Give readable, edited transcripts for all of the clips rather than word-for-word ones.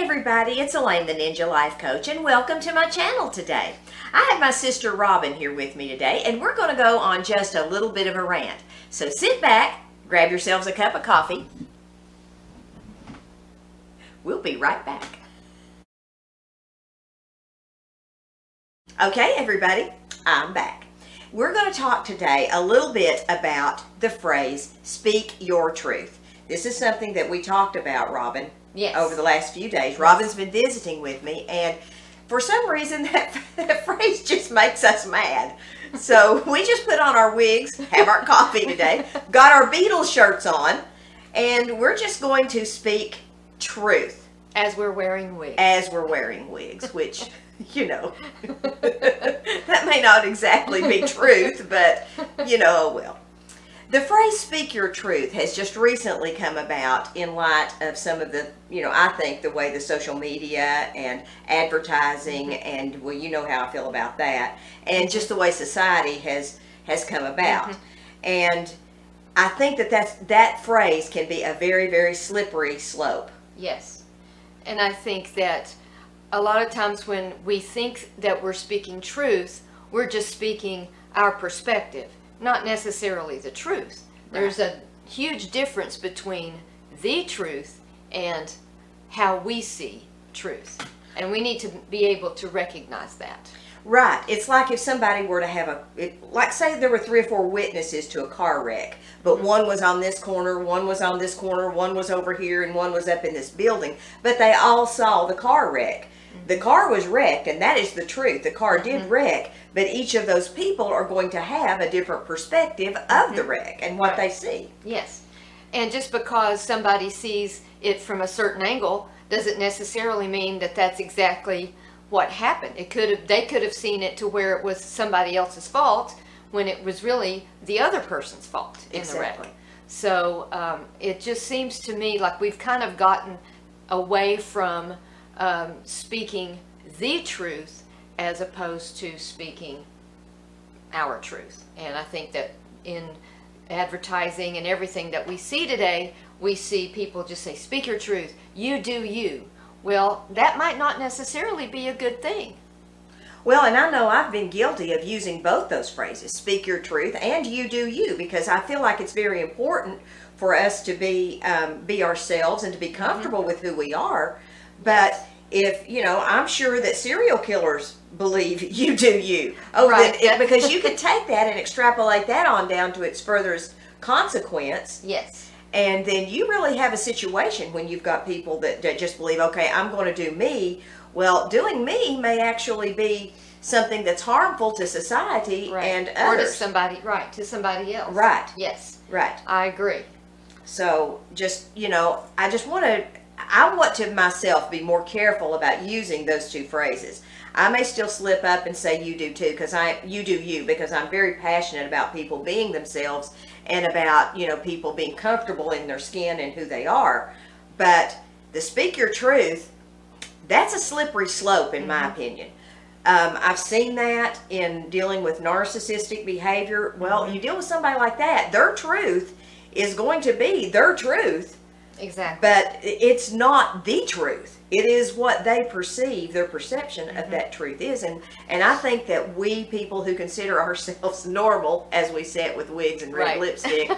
everybody, it's Elaine the Ninja Life Coach, and welcome to my channel today. I have my sister Robin here with me today, and we're going to go on just a little bit of a rant. So sit back, grab yourselves a cup of coffee. We'll be right back. Okay, everybody, I'm back. We're going to talk today a little bit about the phrase, speak your truth. This is something that we talked about, Robin. Yes. Over the last few days. Robin's been visiting with me, and for some reason that phrase just makes us mad. So we just put on our wigs, have our coffee today, got our Beatles shirts on, and we're just going to speak truth. As we're wearing wigs. As we're wearing wigs, which, you know, that may not exactly be truth, but, you know, oh well. The phrase speak your truth has just recently come about in light of some of the, I think the way the social media and advertising and, well, you know how I feel about that, and just the way society has come about. And I think that phrase can be a very, very slippery slope. Yes. And I think that a lot of times when we think that we're speaking truth, we're just speaking our perspective. Not necessarily the truth. There's a huge difference between the truth and how we see truth. And we need to be able to recognize that. Right. It's like if somebody were to have like say there were 3 or 4 witnesses to a car wreck, but one was on this corner, one was on this corner, one was over here, and one was up in this building, but they all saw the car wreck. The car was wrecked, and that is the truth. The car did wreck, but each of those people are going to have a different perspective of the wreck and what they see. Yes. And just because somebody sees it from a certain angle doesn't necessarily mean that that's exactly what happened. They could have seen it to where it was somebody else's fault when it was really the other person's fault in the wreck. So it just seems to me like we've kind of gotten away from speaking the truth as opposed to speaking our truth. And I think that in advertising and everything that we see today, we see people just say, speak your truth, you do you. Well, that might not necessarily be a good thing. Well, and I know I've been guilty of using both those phrases, speak your truth and you do you, because I feel like it's very important for us to be ourselves and to be comfortable with who we are. But if, I'm sure that serial killers believe you do you. Oh, right. Because you can take that and extrapolate that on down to its furthest consequence. Yes. And then you really have a situation when you've got people that just believe, okay, I'm going to do me. Well, doing me may actually be something that's harmful to society and others. Or to somebody else. Right. Yes. Right. I agree. So just, I want to myself be more careful about using those two phrases. I may still slip up and say you do too, because you do you, because I'm very passionate about people being themselves and about, people being comfortable in their skin and who they are. But the speak your truth, that's a slippery slope in my opinion. I've seen that in dealing with narcissistic behavior. Well, you deal with somebody like that, their truth is going to be their truth. Exactly. But it's not the truth. It is what they perceive, their perception of that truth is. And I think that we people who consider ourselves normal, as we say it with wigs and red lipstick,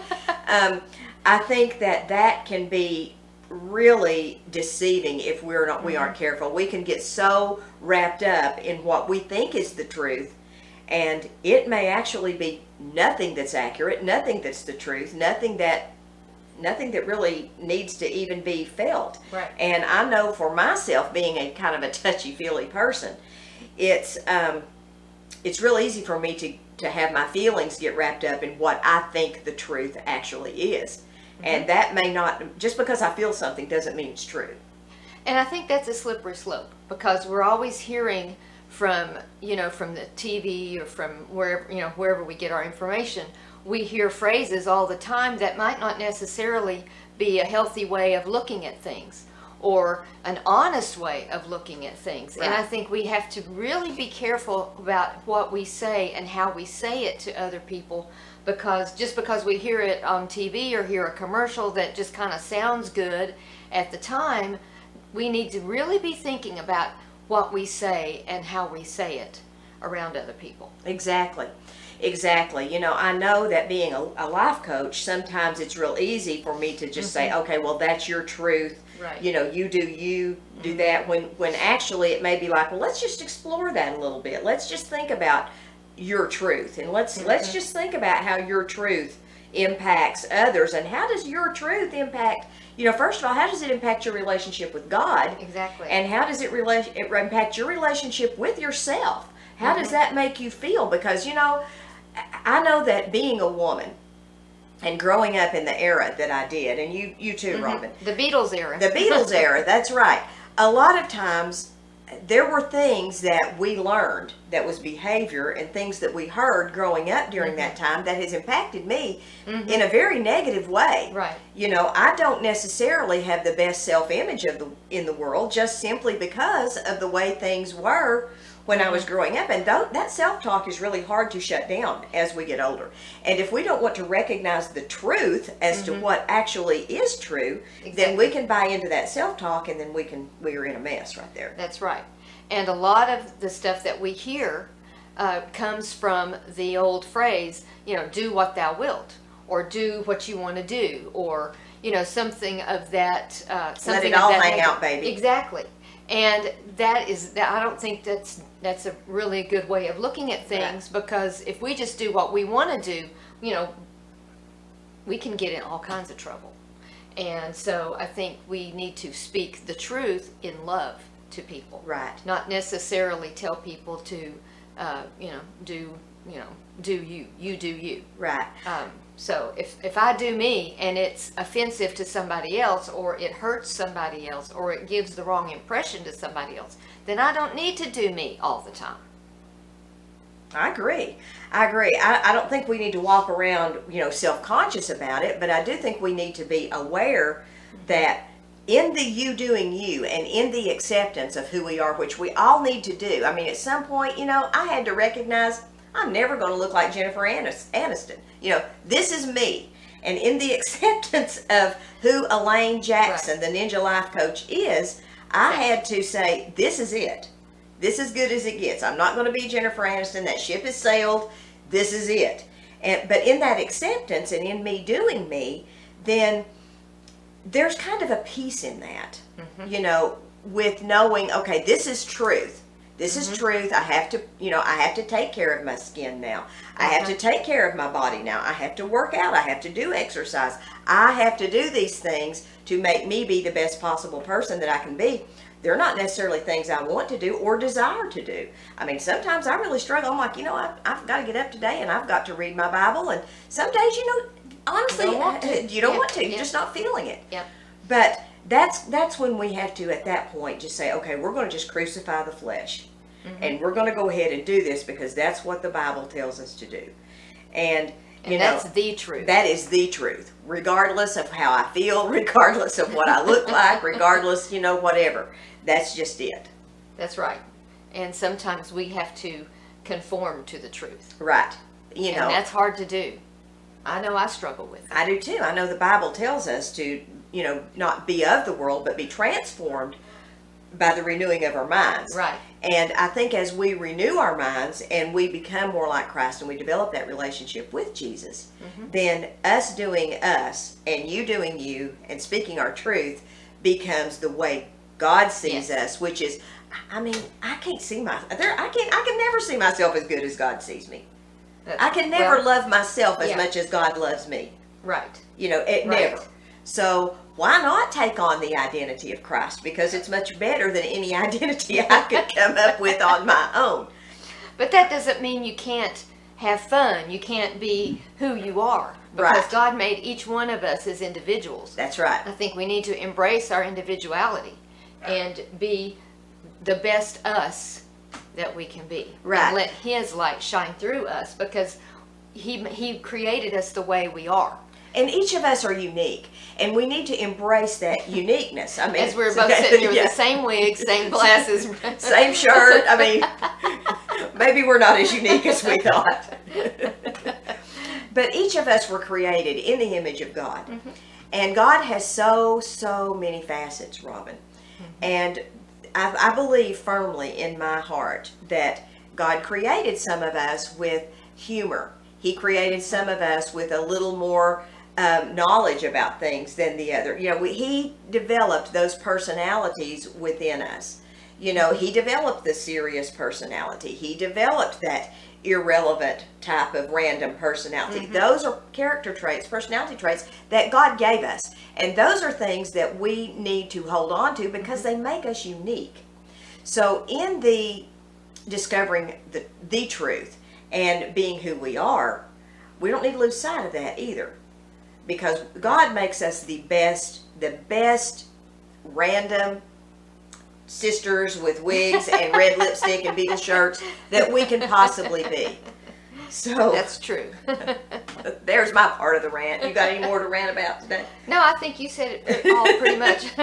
I think that can be really deceiving if we aren't careful. We can get so wrapped up in what we think is the truth, and it may actually be nothing that's accurate, nothing that's the truth, nothing that really needs to even be felt. Right. And I know for myself, being a kind of a touchy-feely person, it's real easy for me to have my feelings get wrapped up in what I think the truth actually is. And that may not, just because I feel something doesn't mean it's true. And I think that's a slippery slope, because we're always hearing from the TV or from wherever we get our information. We hear phrases all the time that might not necessarily be a healthy way of looking at things or an honest way of looking at things. Right. And I think we have to really be careful about what we say and how we say it to other people, because just because we hear it on TV or hear a commercial that just kind of sounds good at the time, we need to really be thinking about what we say and how we say it around other people. Exactly. Exactly. You know, I know that being a life coach, sometimes it's real easy for me to just say, okay, well, that's your truth. Right. You know, you do that, when actually it may be like, well, let's just explore that a little bit. Let's just think about your truth, and let's just think about how your truth impacts others, and how does your truth impact, you know, first of all, how does it impact your relationship with God? Exactly. And how does it impact your relationship with yourself? How does that make you feel? Because, you know, I know that being a woman and growing up in the era that I did, and you too, Robin. The Beatles era. The Beatles era, that's right. A lot of times there were things that we learned that was behavior and things that we heard growing up during that time that has impacted me in a very negative way. Right. You know, I don't necessarily have the best self-image in the world, just simply because of the way things were when I was growing up. And that self-talk is really hard to shut down as we get older. And if we don't want to recognize the truth as to what actually is true, then we can buy into that self-talk, and then we're in a mess right there. That's right. And a lot of the stuff that we hear comes from the old phrase, you know, do what thou wilt, or do what you want to do, or, you know, something of that. Let it all hang out, baby. Exactly. And I don't think that's a really good way of looking at things, because if we just do what we want to do, you know, we can get in all kinds of trouble. And so I think we need to speak the truth in love to people. Right. Not necessarily tell people to, do you do you. Right. So if I do me and it's offensive to somebody else, or it hurts somebody else, or it gives the wrong impression to somebody else, then I don't need to do me all the time. I agree. I don't think we need to walk around, you know, self-conscious about it, but I do think we need to be aware that in the you doing you, and in the acceptance of who we are, which we all need to do. I mean, at some point, you know, I had to recognize I'm never going to look like Jennifer Aniston. You know, this is me. And in the acceptance of who Elaine Jackson, the Ninja Life Coach, is, I had to say, this is it. This is good as it gets. I'm not going to be Jennifer Aniston. That ship has sailed. This is it. But in that acceptance and in me doing me, then there's kind of a peace in that, you know, with knowing, okay, this is truth. This is truth. I have to take care of my skin now. I have to take care of my body now. I have to work out. I have to do exercise. I have to do these things to make me be the best possible person that I can be. They're not necessarily things I want to do or desire to do. I mean, sometimes I really struggle. I'm like, you know, I've got to get up today and I've got to read my Bible. And some days, you know, honestly, you don't want to. You're just not feeling it. Yeah. But that's when we have to, at that point, just say, okay, we're going to just crucify the flesh. And we're going to go ahead and do this because that's what the Bible tells us to do. And you know, that's the truth. That is the truth. Regardless of how I feel, regardless of what I look like, regardless, you know, whatever. That's just it. That's right. And sometimes we have to conform to the truth. Right. You know. And that's hard to do. I know I struggle with it. I do too. I know the Bible tells us to, you know, not be of the world, but be transformed by the renewing of our minds. Right. And I think as we renew our minds and we become more like Christ and we develop that relationship with Jesus, then us doing us and you doing you and speaking our truth becomes the way God sees us, which is, I mean, I can't see I can never see myself as good as God sees me. I can never love myself as much as God loves me. Right. You know, never. So why not take on the identity of Christ? Because it's much better than any identity I could come up with on my own. But that doesn't mean you can't have fun. You can't be who you are. Because God made each one of us as individuals. That's right. I think we need to embrace our individuality and be the best us that we can be. Right. And let His light shine through us, because He created us the way we are. And each of us are unique, and we need to embrace that uniqueness. I mean, as we're both sitting here with the same wig, same glasses, same shirt. I mean, maybe we're not as unique as we thought. But each of us were created in the image of God. And God has so many facets, Robin. And I believe firmly in my heart that God created some of us with humor. He created some of us with a little more knowledge about things than the other. He developed those personalities within us. He developed the serious personality. He developed that irrelevant type of random personality. Those are character traits, personality traits that God gave us. And those are things that we need to hold on to because they make us unique. So in the discovering the truth and being who we are, we don't need to lose sight of that either. Because God makes us the best random sisters with wigs and red lipstick and Beatles shirts that we can possibly be. So that's true. There's my part of the rant. You got any more to rant about today? No, I think you said it all pretty much.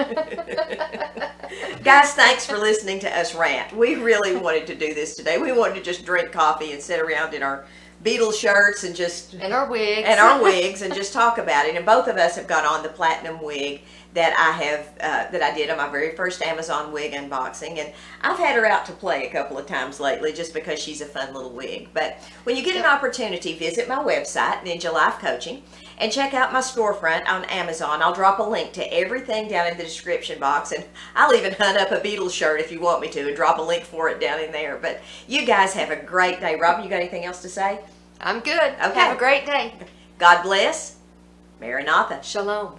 Guys, thanks for listening to us rant. We really wanted to do this today. We wanted to just drink coffee and sit around in our Beatles shirts and our wigs and just talk about it. And both of us have got on the platinum wig that I did on my very first Amazon wig unboxing, and I've had her out to play a couple of times lately just because she's a fun little wig. But when you get an opportunity, visit my website, Ninja Life Coaching, and check out my storefront on Amazon. I'll drop a link to everything down in the description box, and I'll even hunt up a Beatles shirt if you want me to and drop a link for it down in there. But you guys have a great day. Robin, you got anything else to say? I'm good. Okay. Have a great day. God bless. Maranatha. Shalom.